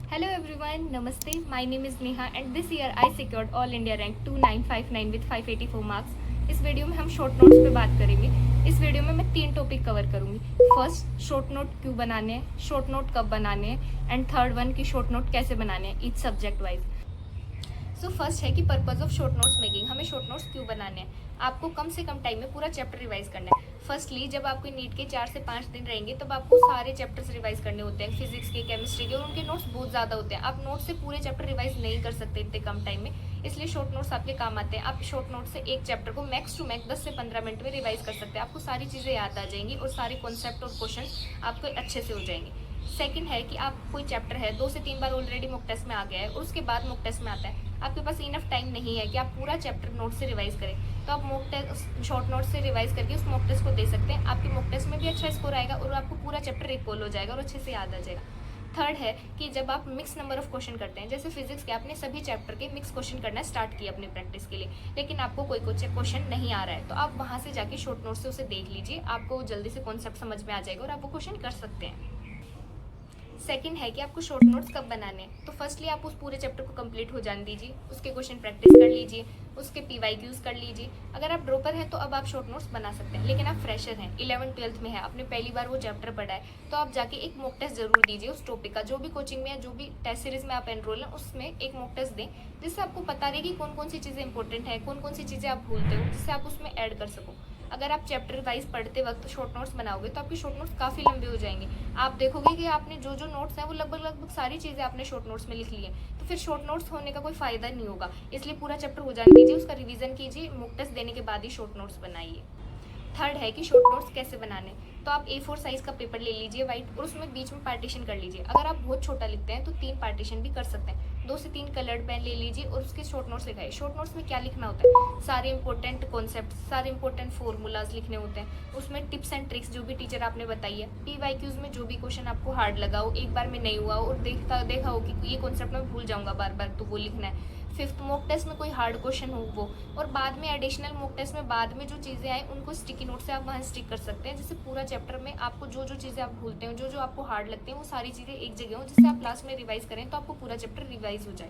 Hello everyone, Namaste. My name is Neha and this year I secured All India rank 2959 with 584 marks. इस video में हम short notes पे बात करेंगे। इस वीडियो में मैं 3 टॉपिक कवर करूंगी। फर्स्ट, शॉर्ट नोट क्यों बनाने हैं, शॉर्ट नोट कब बनाने हैं, एंड थर्ड वन की शॉर्ट नोट कैसे बनाने हैं each subject wise. So first है कि purpose of short notes making, हमें शॉर्ट नोट्स क्यों बनाने हैं। आपको कम से कम टाइम में पूरा चैप्टर रिवाइज करना है। फर्स्टली जब आपके नीट के 4 से 5 दिन रहेंगे तब आपको सारे चैप्टर्स रिवाइज करने होते हैं, फिजिक्स के, केमिस्ट्री के, और उनके नोट्स बहुत ज़्यादा होते हैं। आप नोट्स से पूरे चैप्टर रिवाइज नहीं कर सकते इतने कम टाइम में, इसलिए शॉर्ट नोट्स आपके काम आते हैं। आप शॉर्ट नोट से एक चैप्टर को मैक्स टू मैक्स 10 से 15 मिनट में रिवाइज कर सकते हैं। आपको सारी चीज़ें याद आ जाएंगी और सारे कॉन्सेप्ट और क्वेश्चन आपको अच्छे से हो जाएंगे। सेकंड है कि आप कोई चैप्टर है 2 से 3 बार ऑलरेडी मॉक टेस्ट में आ गया है और उसके बाद मॉक टेस्ट में आता है, आपके पास इनफ टाइम नहीं है कि आप पूरा चैप्टर नोट से रिवाइज करें, तो आप मॉक टेस्ट शॉर्ट नोट से रिवाइज करके उस मॉक टेस्ट को दे सकते हैं। आपके मॉक टेस्ट में भी अच्छा स्कोर आएगा और आपको पूरा चैप्टर रिकॉल हो जाएगा और अच्छे से याद आ जाएगा। थर्ड है कि जब आप मिक्स नंबर ऑफ क्वेश्चन करते हैं, जैसे फिजिक्स के आपने सभी चैप्टर के मिक्स क्वेश्चन करना स्टार्ट किया अपनी प्रैक्टिस के लिए, लेकिन आपको कोई क्वेश्चन नहीं आ रहा है, तो आप वहाँ से जाके शॉर्ट नोट से उसे देख लीजिए, आपको जल्दी से कॉन्सेप्ट समझ में आ जाएगा और आप वो क्वेश्चन कर सकते हैं। सेकंड है कि आपको शॉर्ट नोट्स कब बनाने हैं, तो फर्स्टली आप उस पूरे चैप्टर को कंप्लीट हो जाने दीजिए, उसके क्वेश्चन प्रैक्टिस कर लीजिए, उसके PYQs कर लीजिए। अगर आप ड्रॉपर हैं तो अब आप शॉर्ट नोट्स बना सकते हैं, लेकिन आप फ्रेशर हैं, 11th-12th में है, आपने पहली बार वो चैप्टर पढ़ा है, तो आप जाके एक मॉक टेस्ट जरूर दीजिए उस टॉपिक का। जो भी कोचिंग में या जो भी टेस्ट सीरीज में आप एनरोल हैं उसमें एक मॉक टेस्ट दें, जिससे आपको पता रहे कि कौन कौन सी चीज़ें इंपॉर्टेंट है, कौन कौन सी चीज़ें आप भूलते हो, जिससे आप उसमें ऐड कर सको। अगर आप चैप्टर वाइज पढ़ते वक्त शॉर्ट नोट्स बनाओगे तो आपके शॉर्ट नोट्स काफ़ी लंबे हो जाएंगे। आप देखोगे कि आपने जो जो नोट्स हैं वो लगभग सारी चीज़ें आपने शॉर्ट नोट्स में लिख ली है, तो फिर शॉर्ट नोट्स होने का कोई फ़ायदा नहीं होगा। इसलिए पूरा चैप्टर हो जाने दीजिए, उसका रिवीजन कीजिए, मॉक टेस्ट देने के बाद ही शॉर्ट नोट्स बनाइए। थर्ड है कि शॉर्ट नोट्स कैसे बनाने, तो आप A4 साइज का पेपर ले लीजिए वाइट, और उसमें बीच में पार्टीशन कर लीजिए। अगर आप बहुत छोटा लिखते हैं तो 3 पार्टीशन भी कर सकते हैं। 2 से 3 कलर्ड पेन ले लीजिए और उसके शॉर्ट नोट्स लिखाइए। शॉर्ट नोट्स में क्या लिखना होता है, सारे इंपॉर्टेंट कॉन्सेप्ट, सारे इंपॉर्टेंट फॉर्मूलाज लिखने होते हैं। उसमें टिप्स एंड ट्रिक्स जो भी टीचर आपने बताई है, PYQs में जो भी क्वेश्चन आपको हार्ड लगा हो, एक बार में नहीं हुआ और देखा हो कि ये कॉन्सेप्ट मैं भूल जाऊंगा बार बार, तो वो लिखना है। फिफ्थ, मॉक टेस्ट में कोई हार्ड क्वेश्चन हो वो, और बाद में एडिशनल मॉक टेस्ट में बाद में जो चीज़ें आए उनको स्टिकी नोट से आप वहाँ स्टिक कर सकते हैं, जिससे पूरा चैप्टर में आपको जो जो चीज़ें आप भूलते हैं, जो जो आपको हार्ड लगते हैं, वो सारी चीज़ें एक जगह हो, जिससे आप लास्ट में रिवाइज करें तो आपको पूरा चैप्टर रिवाइज हो जाए।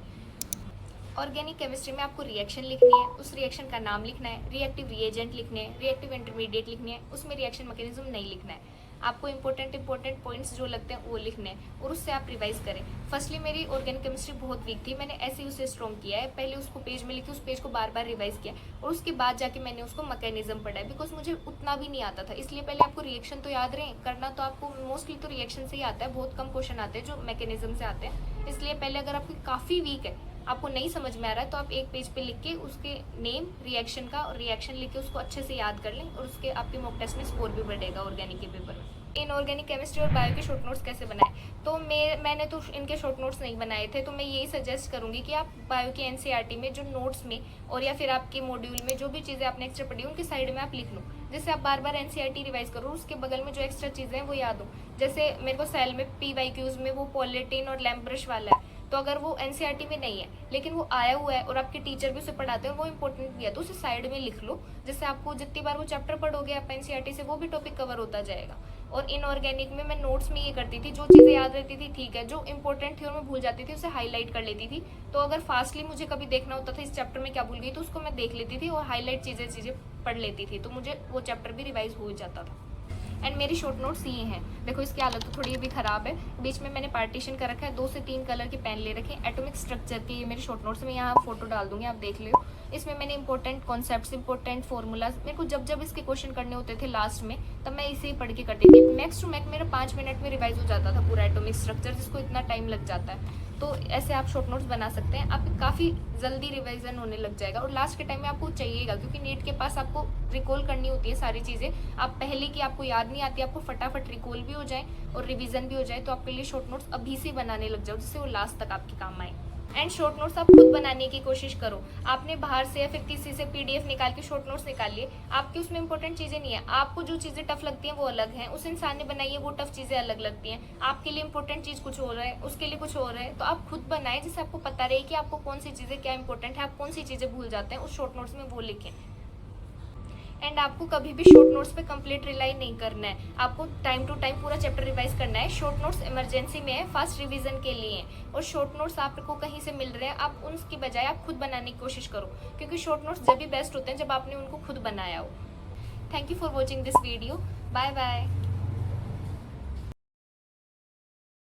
ऑर्गेनिक केमिस्ट्री में आपको रिएक्शन लिखनी है, उस रिएक्शन का नाम लिखना है, रिएक्टिव रिएजेंट लिखने हैं, रिएक्टिव इंटरमीडिएट लिखने हैं, उसमें रिएक्शन मैकेनिज्म नहीं लिखना है। आपको इंपॉर्टेंट पॉइंट्स जो लगते हैं वो लिखने हैं और उससे आप रिवाइज करें। फर्स्टली मेरी ऑर्गेनिक केमिस्ट्री बहुत वीक थी, मैंने ऐसे ही उसे स्ट्रॉन्ग किया है। पहले उसको पेज में लिखी, उस पेज को बार बार रिवाइज किया और उसके बाद जाके मैंने उसको मैकेनिज्म पढ़ा है, बिकॉज मुझे उतना भी नहीं आता था। इसलिए पहले आपको रिएक्शन तो याद रहे करना, तो आपको मोस्टली तो रिएक्शन से ही आता है, बहुत कम क्वेश्चन आते हैं जो मैकेनिज्म से आते हैं। इसलिए पहले अगर आपकी काफ़ी वीक है, आपको नहीं समझ में आ रहा है, तो आप एक पेज पे लिख के उसके नेम, रिएक्शन का और रिएक्शन लिख के उसको अच्छे से याद कर लें, और उसके आपके मॉक टेस्ट में स्कोर भी बढ़ेगा ऑर्गेनिक के पेपर में। इनऑर्गेनिक केमिस्ट्री और बायो के शॉर्ट नोट्स कैसे बनाए, तो मैंने तो इनके शॉर्ट नोट्स नहीं बनाए थे, तो मैं यही सजेस्ट करूंगी कि आप बायो के NCERT में जो नोट्स में और या फिर आपके मॉड्यूल में जो भी चीज़ें आपने एक्स्ट्रा पढ़ी उनके साइड में आप लिख लो, जिससे आप बार बार NCERT रिवाइज करो, उसके बगल में जो एक्स्ट्रा चीज़ें हैं वो याद हो। जैसे मेरे को सेल में PYQs में वो पॉलिटिन और लैम्प ब्रश वाला है, तो अगर वो NCERT में नहीं है लेकिन वो आया हुआ है और आपके टीचर भी उसे पढ़ाते हैं, वो इंपॉर्टेंट भी है, तो उसे साइड में लिख लो, जिससे आपको जितनी बार वो चैप्टर पढ़ोगे आप NCERT से, वो भी टॉपिक कवर होता जाएगा। और इनऑर्गेनिक में मैं नोट्स में ये करती थी, जो चीज़ें याद रहती थी ठीक है, जो इंपॉर्टेंट थी और मैं भूल जाती थी उसे हाईलाइट कर लेती थी। तो अगर फास्टली मुझे कभी देखना होता था इस चैप्टर में क्या भूल गई, तो उसको मैं देख लेती थी और हाईलाइट चीज़ें पढ़ लेती थी, तो मुझे वो चैप्टर भी रिवाइज हो जाता था। एंड मेरी शॉर्ट नोट्स ये हैं, देखो इसकी हालत तो थोड़ी अभी ख़राब है, बीच में मैंने पार्टीशन कर रखा है, 2 से 3 कलर के पेन ले रखे हैं, एटॉमिक स्ट्रक्चर के। ये मेरी शॉर्ट नोट्स में, यहाँ फोटो डाल दूंगी, आप देख लो। इसमें मैंने इंपॉर्टेंट कॉन्सेप्ट्स, इंपॉर्टेंट फॉर्मूलाज, मेरे को जब इसके क्वेश्चन करने होते थे लास्ट में, तब मैं इसे ही पढ़ के करती थी। मैक्स टू मैक्स मेरा 5 मिनट में रिवाइज हो जाता था पूरा एटॉमिक स्ट्रक्चर, जिसको इतना टाइम लग जाता है। तो ऐसे आप शॉर्ट नोट्स बना सकते हैं, आप काफ़ी जल्दी रिवाइजन होने लग जाएगा और लास्ट के टाइम में आपको चाहिएगा, क्योंकि नीट के पास आपको रिकॉल करनी होती है सारी चीज़ें। आप पहले की आपको याद नहीं आती, आपको फटाफट रिकॉल भी हो जाए और रिवीजन भी हो जाए, तो आपके लिए शॉर्ट नोट्स अभी से बनाने लग जाओ, जिससे वो लास्ट तक आपके काम आए। एंड शॉर्ट नोट्स आप खुद बनाने की कोशिश करो। आपने बाहर से या फिर किसी से PDF निकाल के शॉर्ट नोट्स निकालिए, आपकी उसमें इंपॉर्टेंट चीज़ें नहीं है, आपको जो चीज़ें टफ लगती हैं वो अलग हैं, उस इंसान ने बनाई है वो टफ चीज़ें अलग लगती हैं, आपके लिए इंपॉर्टेंट चीज़ कुछ हो रहा है, उसके लिए कुछ हो रहा है। तो आप खुद बनाएं, जिससे आपको पता रहे कि आपको कौन सी चीज़ें क्या इंपॉर्टेंट है, आप कौन सी चीज़ें भूल जाते हैं, उस शॉर्ट नोट्स में वो लिखें। एंड आपको कभी भी शॉर्ट नोट्स पे कंप्लीट रिलाई नहीं करना है, आपको टाइम टू टाइम पूरा चैप्टर रिवाइज करना है। शॉर्ट नोट्स इमरजेंसी में है, फास्ट रिवीजन के लिए हैं, और शॉर्ट नोट्स आपको कहीं से मिल रहे हैं, आप उनकी बजाय आप खुद बनाने की कोशिश करो, क्योंकि शॉर्ट नोट्स जब भी बेस्ट होते हैं जब आपने उनको खुद बनाया हो। Thank you for watching this video. Bye bye.